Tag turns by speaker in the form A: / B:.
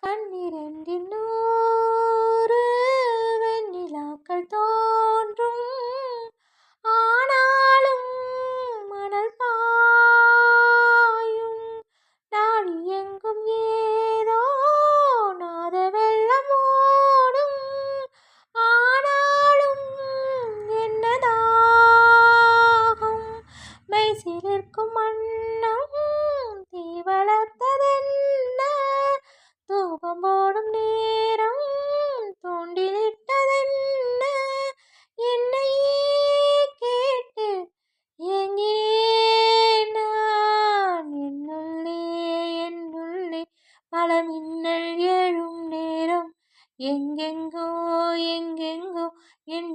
A: கண்ணிரண்டில் 100 வெண்ணிலாக்கள் தோன்றும். ஆனாலும் மணல் பாயும். நாடி எங்கும் ஏதோ நாத வெள்ளம் ஓடும். ஆனாலும் என்ன தாகம்? மெய் சிலிர்க்கும் வண்ணம் தீ வளர்த்ததென்ன? தூபம் போடும் நேரம் தூண்டிலிட்டதென்ன? என்னையே கேட்டு ஏங்கினேன் நான். என்னுள்ளே பல மின்னல் எழும் நேரம். எங்கெங்கோ எங்கெங்கோ என்